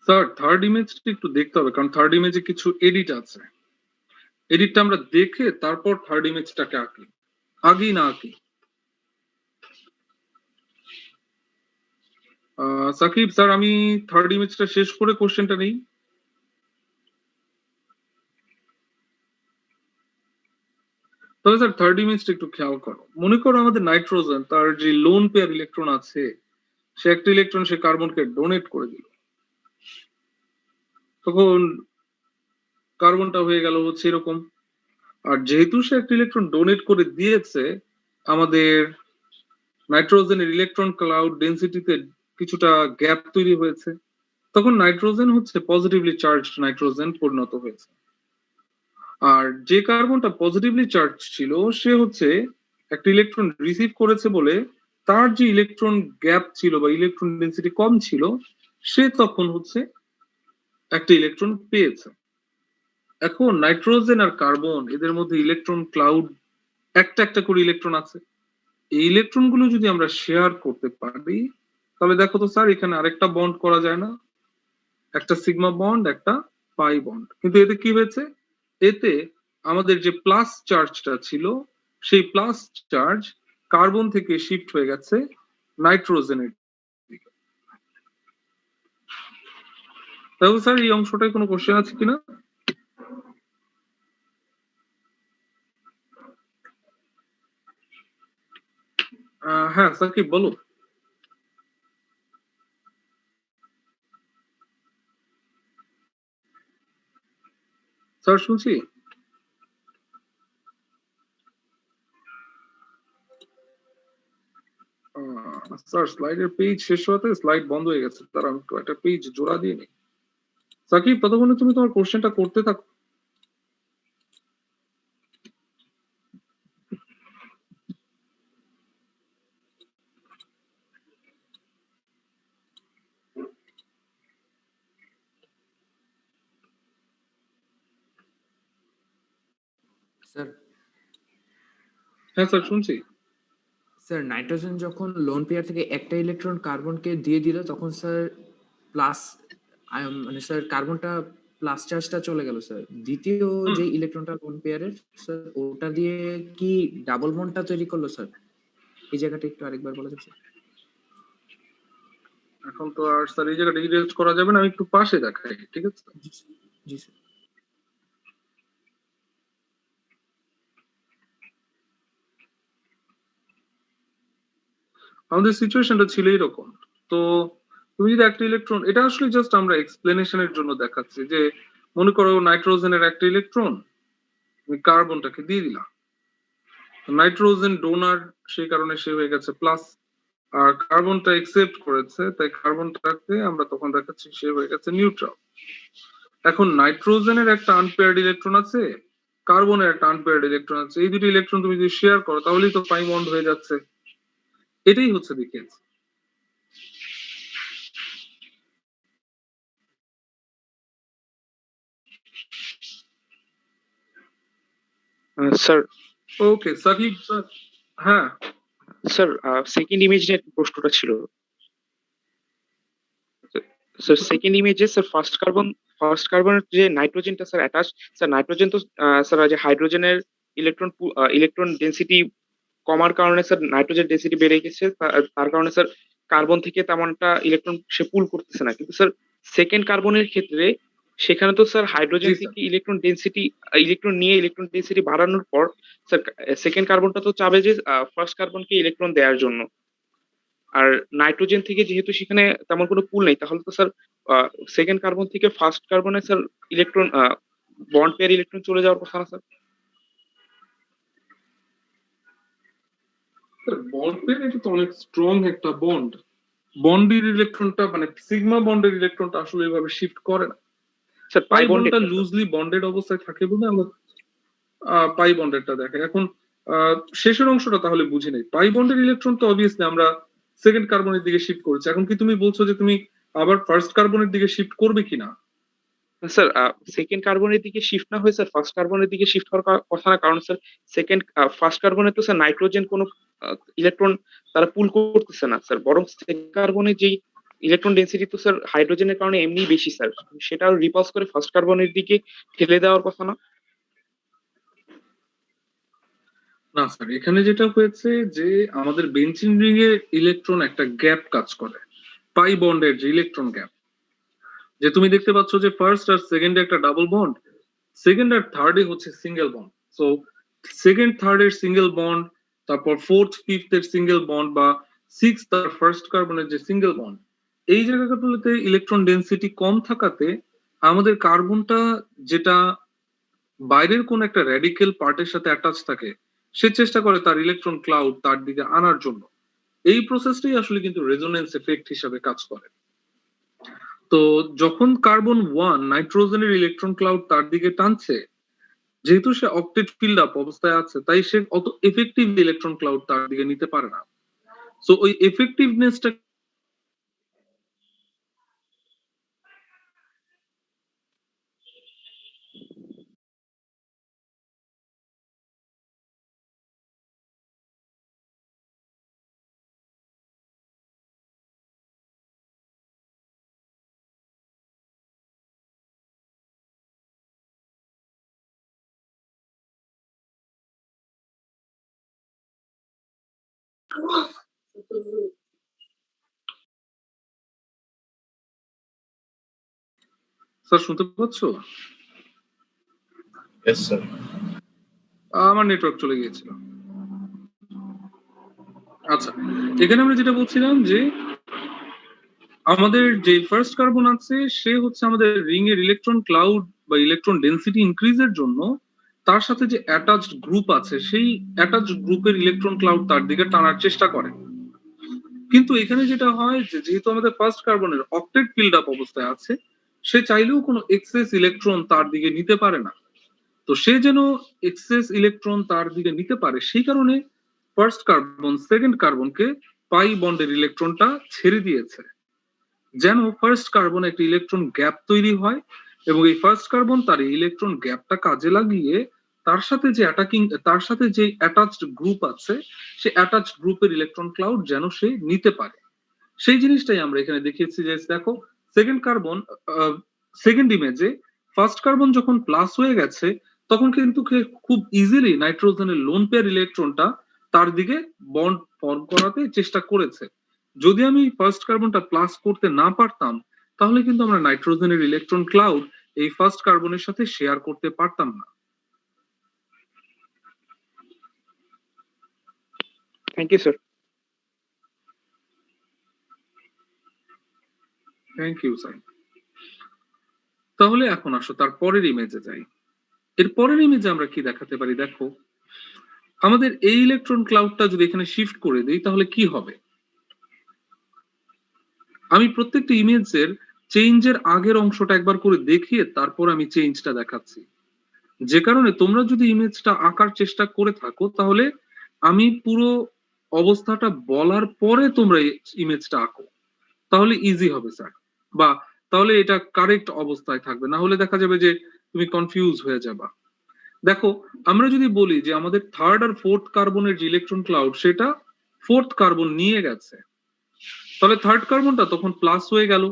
স্যার থার্ড ইমেজটা একটু দেখতে হবে, কারণ থার্ড ইমেজে কিছু এডিট আছে। এডিটটা আমরা দেখে তারপর থার্ড ইমেজটাকে আঁকি, আগেই না আঁকি। সাকিব স্যার, আমি থার্ড ইমেজটা শেষ করে কোশ্চেনটা নেই। তবে স্যার থার্ড ইমেজটা একটু খেয়াল করো। মনে করো আমাদের নাইট্রোজেন, তার যে লোন পেয়ার ইলেকট্রন আছে, সে একটা ইলেকট্রন সে কার্বনকে ডোনেট করে দিল, তখন কার্বনটা হয়ে গেল হচ্ছে এরকম। আর যেহেতু সে একটা ইলেকট্রন ডোনেট করে দিয়েছে, আমাদের নাইট্রোজেনের ইলেকট্রন ক্লাউড ডেন্সিটিতে কিছুটা গ্যাপ তৈরি হয়েছে, তখন নাইট্রোজেন হচ্ছে পজিটিভলি চার্জড নাইট্রোজেন পরিণত হয়েছে। আর যে কার্বনটা পজিটিভলি চার্জ ছিল, সে হচ্ছে একটা ইলেকট্রন রিসিভ করেছে বলে তার যে ইলেকট্রন গ্যাপ ছিল বা ইলেকট্রন ডেন্সিটি কম ছিল, সে তখন হচ্ছে একটা ইলেকট্রন পেয়েছে। এখন নাইট্রোজেন আর কার্বন এদের মধ্যে ইলেকট্রন ক্লাউড একটা একটা করে ইলেকট্রন আছে। এই ইলেকট্রন গুলো যদি আমরা শেয়ার করতে পারি, তাহলে দেখো তো স্যার, এখানে আরেকটা বন্ড করা যায় না? একটা সিগমা বন্ড, একটা পাই বন্ড। কিন্তু এতে কি হয়েছে? এতে আমাদের যে প্লাস চার্জটা ছিল, সেই প্লাস চার্জ কার্বন থেকে শিফট হয়ে গেছে নাইট্রোজেনের দিকে। তাহলে স্যার এই অংশটায় কোনো কোশ্চেন আছে কিনা? হ্যাঁ সাকিব বলো। স্যার শুনছি। স্যার স্লাইডের পেজ শেষ হওয়াতে স্লাইড বন্ধ হয়ে গেছে, তার আমি একটু একটা পেজ জোড়া দিয়ে নিই। সাকিব ততক্ষণে তুমি তোমার কোশ্চেনটা করতে থাকো। স্যার হ্যাঁ স্যার শুনছি। স্যার নাইট্রোজেন যখন লোন পেয়ার থেকে একটা ইলেকট্রন কার্বনকে দিয়ে দিল, তখন স্যার প্লাস মানে স্যার কার্বনটা প্লাস চার্জটা চলে গেল স্যার। দ্বিতীয় যে ইলেকট্রনটা লোন পেয়ারের স্যার, ওটা দিয়ে কি ডাবল বন্ডটা তৈরি করলো স্যার? এই জায়গাটা একটু আরেকবার বলা যাবে স্যার? এখন তো আর স্যার এই জায়গাটা ইরেজ করা যাবে না, আমি একটু পাশে দেখাই, ঠিক আছে? জি স্যার। জি স্যার। আমাদের সিচুয়েশনটা ছিল এরকম। তো তুমি যদি একটা ইলেকট্রন, এটা আসলে জাস্ট আমরা এক্সপ্লেনেশনের জন্য দেখাচ্ছি যে মনে করো নাইট্রোজেনের একটা ইলেকট্রন তুমি কার্বনটাকে দিয়ে দিলাম, নাইট্রোজেন ডোনার, সেই কারণে সে হয়ে গেছে প্লাস, আর কার্বনটা একসেপ্ট করেছে, তাই কার্বনটাকে আমরা তখন দেখাচ্ছি সে হয়ে গেছে নিউট্রাল। এখন নাইট্রোজেনের একটা আনপেয়ার্ড ইলেকট্রন আছে, কার্বনের একটা আনপেয়ার্ড ইলেকট্রন আছে, এই দুটি ইলেকট্রন তুমি যদি শেয়ার করো তাহলেই তো পাই বন্ড হয়ে যাচ্ছে। এটাই হচ্ছে ডিকেজ। Sir okay Sakib sir. হ্যাঁ স্যার সেকেন্ড ইমেজ নিয়ে একটা প্রশ্নটা ছিল। স্যার সেকেন্ড ইমেজে স্যার ফার্স্ট কার্বনের যে নাইট্রোজেনটা স্যার অ্যাটাচ, স্যার নাইট্রোজেন তো স্যার যে হাইড্রোজেনের ইলেকট্রন ডেনসিটি কমার কারণে স্যার নাইট্রোজেন ডেনসিটি বেড়ে গেছে, তার কারণে স্যার কার্বন থেকে তেমনটা ইলেকট্রন সে পুল করতেছে না। কিন্তু স্যার সেকেন্ড কার্বনের ক্ষেত্রে সেখানে তো স্যার হাইড্রোজেন জি স্যার। থেকে ইলেকট্রন নিয়ে ইলেকট্রন ডেনসিটি বাড়ানোর পর স্যার সেকেন্ড কার্বনটা তো চাবে যে ফার্স্ট কার্বনকে ইলেকট্রন দেওয়ার জন্য। আর নাইট্রোজেন থেকে যেহেতু সেখানে তেমন কোনো পুল নেই, তাহলে তো স্যার সেকেন্ড কার্বন থেকে ফার্স্ট কার্বনে sir electron bond pair electron চলে যাওয়ার কথা না স্যার? বন্ড পেয়ার এটা তো অনেক স্ট্রং একটা বন্ড। বন্ডের ইলেকট্রনটা মানে সিগমা বন্ডের ইলেকট্রনটা আসলে এভাবে শিফট করে না। স্যার পাই পাই বন্ডটা বন্ডেড লুজলি বন্ডেড অবস্থায় থাকে বলে আমরা পাই বন্ডেরটা দেখে। এখন শেষের অংশটা তাহলে বুঝি নাই। পাই বন্ডের ইলেকট্রন তো অবভিয়াসলি আমরা সেকেন্ড কার্বনের দিকে শিফট করেছি। এখন কি তুমি বলছো যে তুমি আবার ফার্স্ট কার্বনের দিকে শিফট করবে কিনা? স্যার সেকেন্ড কার্বনের দিকে শিফট না হয়ে স্যার ফার্স্ট কার্বনের দিকে শিফট হওয়ার কথা না, কারণ স্যার ফার্স্ট কার্বনে তো স্যার নাইট্রোজেন কোনো ইলেকট্রন তারা পুল করতেছে না স্যার, বরং সেকেন্ড কার্বনে যেই ইলেকট্রন ডেন্সিটি তো স্যার হাইড্রোজেনের কারণে এমনি বেশি স্যার, সেটা রিপালস করে ফার্স্ট কার্বনের দিকে ঠেলে দেওয়ার কথা না? না স্যার, এখানে যেটা হয়েছে যে আমাদের বেঞ্জিন রিং এর ইলেকট্রন একটা গ্যাপ কাজ করে, পাই বন্ডের যে ইলেকট্রন গ্যাপ, যে তুমি দেখতে পাচ্ছ যে ফার্স্ট আর সেকেন্ডে একটা ডাবল বন্ড, সেকেন্ড আর থার্ডে হচ্ছে single bond. So second third এর সিঙ্গেল বন্ড, তারপর ফোর্থ ফিফথ এর সিঙ্গেল বন্ড, বা সিক্স আর ফার্স্ট কার্বনের যে সিঙ্গেল বন্ড, এই জায়গাগুলোতে ইলেকট্রন ডেন্সিটি কম থাকাতে আমাদের কার্বনটা যেটা বাইরের কোন একটা র্যাডিক্যাল পার্টের সাথে অ্যাটাচ থাকে, সে চেষ্টা করে তার ইলেকট্রন ক্লাউড তার দিকে আনার জন্য। এই প্রসেসটাই আসলে কিন্তু রেজোনেন্স এফেক্ট হিসাবে কাজ করে। তো যখন কার্বন ওয়ান নাইট্রোজেনের ইলেকট্রন ক্লাউড তার দিকে টানছে, যেহেতু সে অক্টেট ফিল্ড আপ অবস্থায় আছে, তাই সে অত এফেক্টিভ ইলেকট্রন ক্লাউড তার দিকে নিতে পারে না। সো ওই এফেক্টিভনেসটা স্যার শুনতে পাচ্ছ? Yes, sir. আমার নেটওয়ার্ক চলে গিয়েছিল। আচ্ছা, এখানে আমরা যেটা বলছিলাম যে আমাদের যে ফার্স্ট কার্বন আছে সে হচ্ছে আমাদের রিং এর ইলেকট্রন ক্লাউড বা ইলেকট্রন ডেন্সিটি ইনক্রিজের জন্য তার সাথে যে অ্যাটাচড গ্রুপ আছে সেই অ্যাটাচড গ্রুপের ইলেকট্রন ক্লাউড তার দিকে টানার চেষ্টা করে। কিন্তু এখানে যেটা হয় যে যেহেতু আমাদের ফার্স্ট কার্বনের অক্টেট ফিল্ড আপ অবস্থায় আছে, সে চাইলেও কোনো এক্সেস ইলেকট্রন তার দিকে নিতে পারে না। তো সে যেন এক্সেস ইলেকট্রন তার দিকে নিতে পারে, সেই কারণে ফার্স্ট কার্বন সেকেন্ড কার্বনকে পাই বন্ডের ইলেকট্রনটা ছেড়ে দিয়েছে, যেন ফার্স্ট কার্বন একটা ইলেকট্রন গ্যাপ তৈরি হয়, এবং এই ফার্স্ট কার্বন তার ইলেকট্রন গ্যাপটা কাজে লাগিয়ে তার সাথে যে অ্যাটাচড গ্রুপ আছে সে অ্যাটাচড গ্রুপের ইলেকট্রন ক্লাউড যেন সে নিতে পারে। সেই জিনিসটাই আমরা এখানে দেখিয়েছি। যে দেখো সেকেন্ড কার্বন সেকেন্ড ইমেজে ফার্স্ট কার্বন যখন প্লাস হয়ে গেছে, তখন কিন্তু খুব ইজিলি নাইট্রোজেনের লোন পেয়ার ইলেকট্রনটা তার দিকে বন্ড ফর্ম করাতে চেষ্টা করেছে। যদি আমি ফার্স্ট কার্বনটা প্লাস করতে না পারতাম, তাহলে কিন্তু আমরা নাইট্রোজেনের ইলেকট্রন ক্লাউড এই ফার্স্ট কার্বনের সাথে শেয়ার করতে পারতাম না। Thank you sir. Thank you sir. তাহলে এখন আসো তার পরের ইমেজে যাই। এর পরের ইমেজে আমরা কি দেখাতে পারি? দেখো আমাদের এই ইলেকট্রন ক্লাউডটা যদি এখানে শিফট করে দিই তাহলে কি হবে? আমি প্রত্যেকটা ইমেজের চেঞ্জের আগের অংশটা একবার করে দেখিয়ে তারপর আমি চেঞ্জটা দেখাচ্ছি। যে কারণে তোমরা যদি ইমেজটা আঁকার চেষ্টা করে থাকো, তাহলে আমি পুরো অবস্থাটা বলার পরে তোমরা ইমেজটা আঁকো, তাহলে ইজি হবে স্যার, বা তাহলে এটা কারেক্ট অবস্থায় থাকবে। না হলে দেখা যাবে যে তুমি কনফিউজ হয়ে যাবা। দেখো আমরা যদি বলি যে আমাদের থার্ড আর ফোর্থ কার্বনের যে ইলেকট্রন ক্লাউড সেটা ফোর্থ কার্বন নিয়ে গেছে, তাহলে থার্ড কার্বনটা তখন প্লাস হয়ে গেল।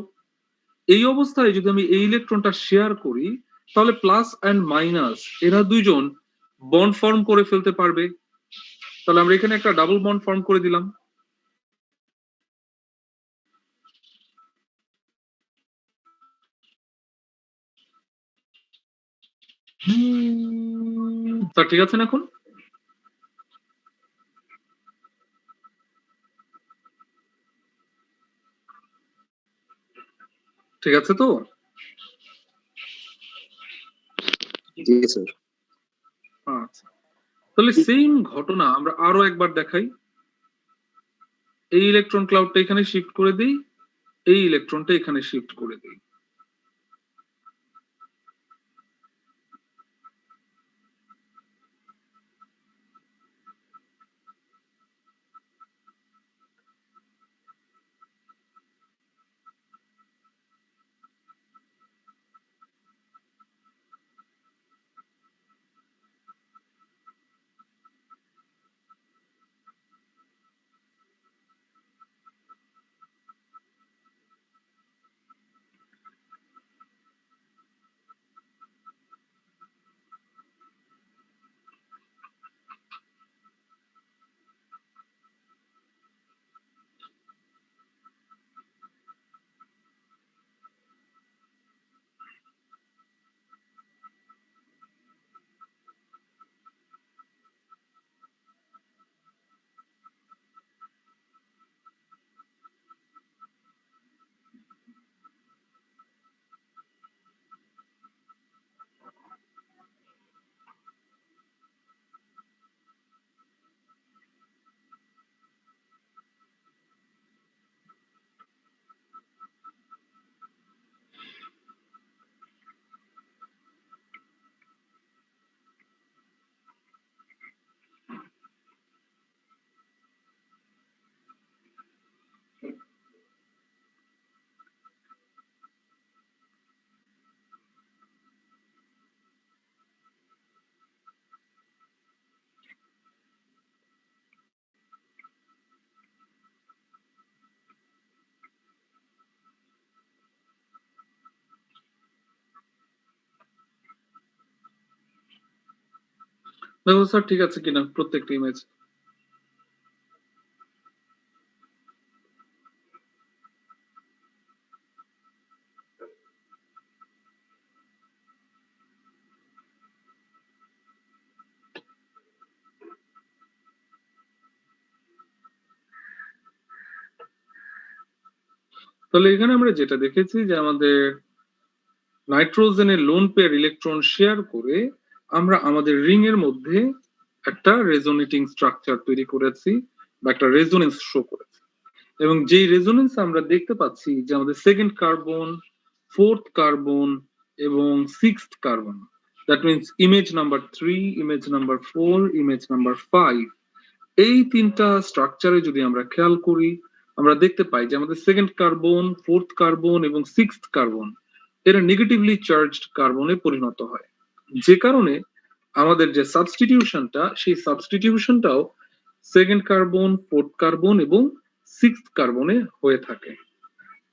এই অবস্থায় যদি আমি এই ইলেকট্রনটা শেয়ার করি, তাহলে প্লাস অ্যান্ড মাইনাস এরা দুইজন বন্ড ফর্ম করে ফেলতে পারবে। তাহলে আমরা এখানে একটা ডাবল বন্ড ফর্ম করে দিলাম। তা ঠিক আছে না? এখন ঠিক আছে তো? জি স্যার। আচ্ছা, তাহলে সেম ঘটনা আমরা আরো একবার দেখাই। এই ইলেকট্রন ক্লাউডটা এখানে শিফট করে দিই, এই ইলেকট্রনটা এখানে শিফট করে দিই। দেখো স্যার ঠিক আছে কিনা প্রত্যেকটা ইমেজ। তাহলে এখানে আমরা যেটা দেখেছি যে আমাদের নাইট্রোজেনের লোন পেয়ার ইলেকট্রন শেয়ার করে আমরা আমাদের রিং এর মধ্যে একটা রেজোনেটিং স্ট্রাকচার তৈরি করেছি বা একটা রেজোনেন্স শো করেছি, এবং যেই রেজোনেন্স আমরা দেখতে পাচ্ছি যে আমাদের সেকেন্ড কার্বন, ফোর্থ কার্বন এবং sixth carbon, that means image number 3, image number 4, image number 5, এই তিনটা স্ট্রাকচারে যদি আমরা খেয়াল করি আমরা দেখতে পাই যে আমাদের সেকেন্ড কার্বন, ফোর্থ কার্বন এবং সিক্সথ কার্বন এরা নেগেটিভলি চার্জড কার্বনে পরিণত হয়, যে কারণে আমাদের যে সাবস্টিটিউশনটা সেই সাবস্টিটিউশনটাও সেকেন্ড কার্বন, ফোর্থ কার্বন এবং সিক্সথ কার্বনে হয়ে থাকে।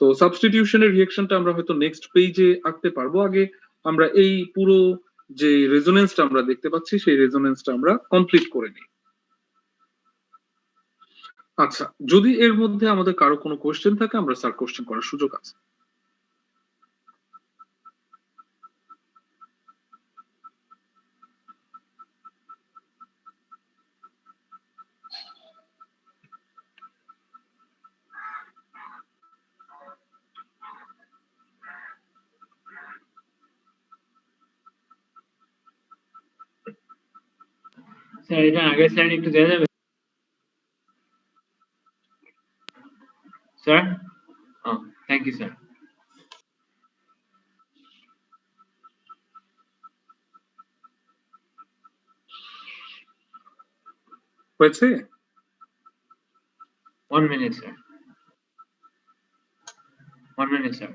তো সাবস্টিটিউশনের রিঅ্যাকশনটা আমরা হয়তো নেক্সট পেজে আঁকতে পারবো, আগে আমরা এই পুরো যে রেজোনেন্সটা আমরা দেখতে পাচ্ছি সেই রেজোনেন্সটা আমরা কমপ্লিট করে নিই। আচ্ছা, যদি এর মধ্যে আমাদের কারো কোনো কোশ্চেন থাকে আমরা স্যার কোশ্চেন করার সুযোগ আছে। স্যার এটা আগের স্লাইড একটু দেওয়া যাবে স্যার? Thank you sir. হয়েছে? 1 মিনিট স্যার, 1 মিনিট স্যার।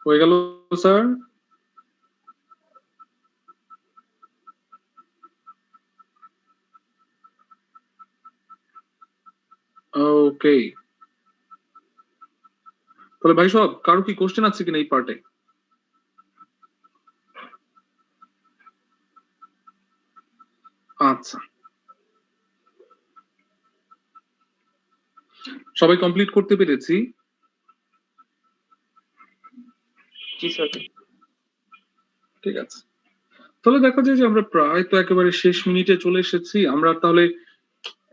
হয়ে গেল স্যার? ওকে, তাহলে ভাই সব কারো কি কোশ্চেন আছে কিনা এই পার্টে? আচ্ছা, সবাই কমপ্লিট করতে পেরেছি? জি স্যার। ঠিক আছে, তাহলে দেখা যায় যে আমরা প্রায় তো একেবারে শেষ মিনিটে চলে এসেছি। আমরা তাহলে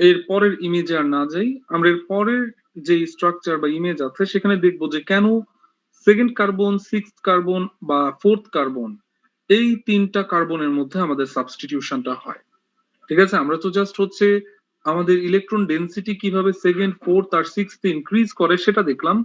এর পরের ইমেজে আর না যাই, আমরা এর পরের যে স্ট্রাকচার বা ইমেজ আছে সেখানে দেখবো যে কেন সেকেন্ড কার্বন, সিক্সথ কার্বন বা ফোর্থ কার্বন এই তিনটা কার্বনের মধ্যে আমাদের সাবস্টিটিউশনটা হয়। ঠিক আছে, আমরা তো জাস্ট হচ্ছে আমাদের ইলেকট্রন ডেনসিটি কিভাবে সেকেন্ড, ফোর্থ আর সিক্সথ ইনক্রিজ করে সেটা দেখলাম,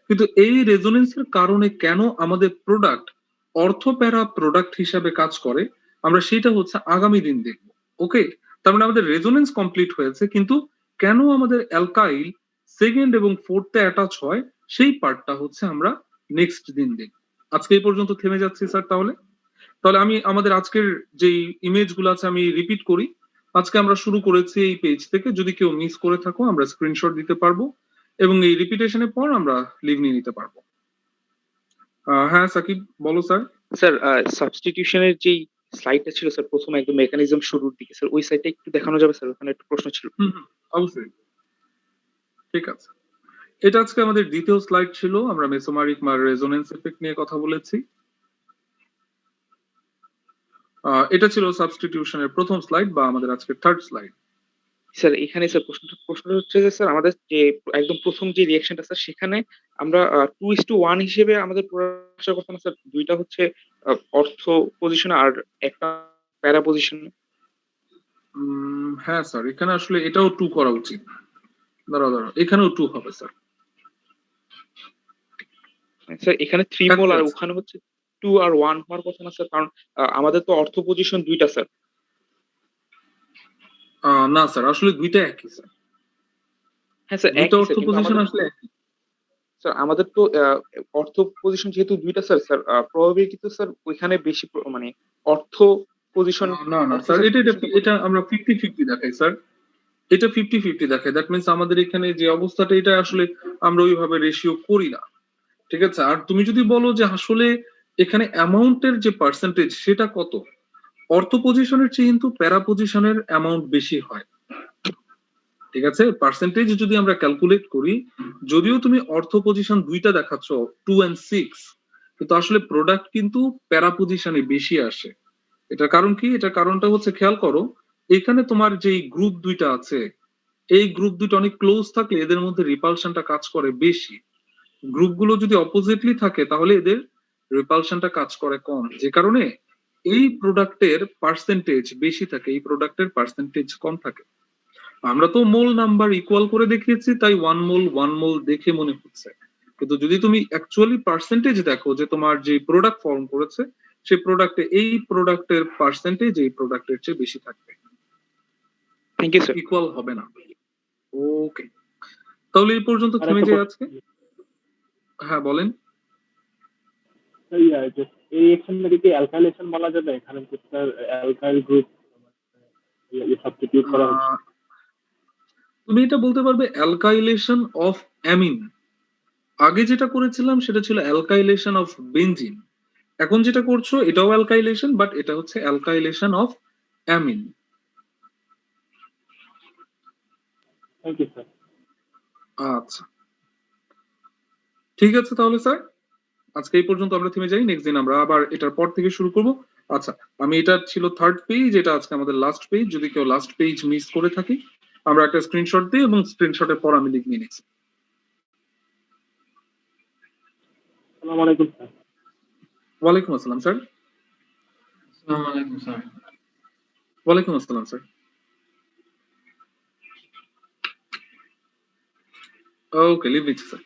কিন্তু এই রেজোনেন্সের কারণে কেন আমাদের প্রোডাক্ট অর্থোপ্যারা প্রোডাক্ট হিসাবে কাজ করে আমরা সেটা হচ্ছে আগামী দিন দেখবো। ওকে, তার মানে আমাদের রেজোনেন্স কমপ্লিট হয়েছে, কিন্তু কেন আমাদের অ্যালকাইল সেকেন্ড এবং ফোর্থে অ্যাটাচ হয় সেই পার্টটা হচ্ছে আমরা নেক্সট দিন দেখব। আজকে এই পর্যন্ত থেমে যাচ্ছি স্যার। তাহলে তাহলে আমি আমাদের আজকের যে ইমেজ গুলো আছে আমি রিপিট করি। আজকে আমরা শুরু করেছি এই পেজ থেকে, যদি কেউ মিস করে থাকো আমরা স্ক্রিনশট দিতে পারবো এবং এই রিপিটেশনের পর আমরা লিভ নিয়ে নিতে পারবো। হ্যাঁ সাকিব বলো স্যার। স্যার সাবস্টিটিউশনের যেই স্লাইডটা ছিল স্যার প্রথমে একদম মেকানিজম শুরুর দিকে স্যার, ওই সাইডটা একটু দেখানো যাবে স্যার? ওখানে একটু প্রশ্ন ছিল। অবশ্যই, ঠিক আছে। এটা আজকে আমাদের দ্বিতীয় স্লাইড ছিল, আমরা মেসোমারিক বা রেজোনেন্স এফেক্ট নিয়ে কথা বলেছি। এটা ছিল সাবস্টিটিউশনের প্রথম স্লাইড বা আমাদের আজকে থার্ড স্লাইড। স্যার এখানে স্যার প্রশ্নটা হচ্ছে যে স্যার আমাদের যে একদম প্রথম যে রিঅ্যাকশনটা স্যার সেখানে আমরা 2:1 হিসেবে আমাদের আসার কথা না স্যার? দুইটা হচ্ছে অর্থ পজিশন আর একটা প্যারা পজিশন। হ্যাঁ স্যার, এখানে আসলে এটাও 2 করা উচিত। দাঁড়াও এখানেও 2 হবে স্যার। স্যার এখানে 3 মোল আর ওখানে হচ্ছে 2 আর 1 হওয়ার কথা না স্যার? কারণ আমাদের তো অর্থ পজিশন দুইটা স্যার। না স্যার, আসলে দুইটা একই স্যার। হ্যাঁ স্যার, দুইটা অর্থ পজিশন আসলে একই স্যার। আমাদের তো অর্থ পজিশন যেহেতু দুইটা স্যার, প্রবাবিলিটি তো স্যার ওইখানে বেশি মানে অর্থ পজিশন। না স্যার, এটা আমরা 50-50 দেখাই স্যার। এটা 50-50 দেখে। দ্যাট মিন্স আমাদের এখানে যে অবস্থাটা এটা আসলে আমরা ওইভাবে রেশিও করি না। ঠিক আছে? আর তুমি যদি বলো যে আসলে এখানে অ্যামাউন্টের যে পার্সেন্টেজ সেটা কত, অর্থ পজিশনের চেয়ে কিন্তু প্যারা পজিশনের অ্যামাউন্ট বেশি হয়। ঠিক আছে? পার্সেন্টেজ যদি আমরা ক্যালকুলেট করি, যদিও তুমি অর্থ পজিশন দুইটা দেখাচ্ছ 2 and 6, কিন্তু আসলে প্রোডাক্ট কিন্তু প্যারা পজিশনে বেশি আসে। এটার কারণ কি? এটার কারণটা হচ্ছে খেয়াল করো, এখানে তোমার যেই গ্রুপ দুইটা আছে, এই গ্রুপ দুইটা অনেক ক্লোজ থাকলে এদের মধ্যে রিপালশনটা কাজ করে বেশি। গ্রুপগুলো যদি অপোজিটলি থাকে তাহলে এদের রিপালশনটা কাজ করে কম, যে কারণে এই প্রোডাক্টের পার্সেন্টেজ বেশি থাকে, এই প্রোডাক্টের পার্সেন্টেজ কম থাকে। আমরা তো মোল নাম্বার ইকুয়াল করে দেখিয়েছি, তাই 1 মোল দেখে মনে হচ্ছে, কিন্তু যদি তুমি অ্যাকচুয়ালি পার্সেন্টেজ দেখো যে তোমার যে প্রোডাক্ট ফর্ম করেছে সেই প্রোডাক্টে এই প্রোডাক্টের পার্সেন্টেজ এই প্রোডাক্টের চেয়ে বেশি থাকবে, থ্যাংক ইউ স্যার। ইকুয়াল হবে না। ওকে, তাহলে এই পর্যন্ত থেমে যাই আজকে। হ্যাঁ বলেন। এই রিঅ্যাকশনটাকে কি অ্যালকাইলেশন বলা যাবে? এখানে স্যার অ্যালকাইল গ্রুপ সাবস্টিটিউট করা হচ্ছে। তুমি এটা বলতে পারবে অ্যালকাইলেশন অফ অ্যামিন। আগে যেটা করেছিলাম সেটা ছিল অ্যালকাইলেশন অফ বেনজিন, এখন যেটা করছো এটাও অ্যালকাইলেশন, বাট এটা হচ্ছে alkylation of amine. Thank you sir. আচ্ছা ঠিক আছে, তাহলে স্যার আজকে এই পর্যন্ত আমরা থেমে যাই, নেক্সট দিন আমরা আবার এটার পর থেকে শুরু করব। আচ্ছা, আমি এটা ছিল 3rd পেজ, এটা আজকে আমাদের লাস্ট পেজ। যদি কেউ লাস্ট পেজ মিস করে থাকি আমরা একটা স্ক্রিনশট দিই এবং স্ক্রিনশটের পর আমি লিখে নিচ্ছি। আসসালামু আলাইকুম স্যার। ওয়ালাইকুম আসসালাম স্যার। আসসালামু আলাইকুম স্যার। ওয়ালাইকুম আসসালাম sir. Okay, leave it sir.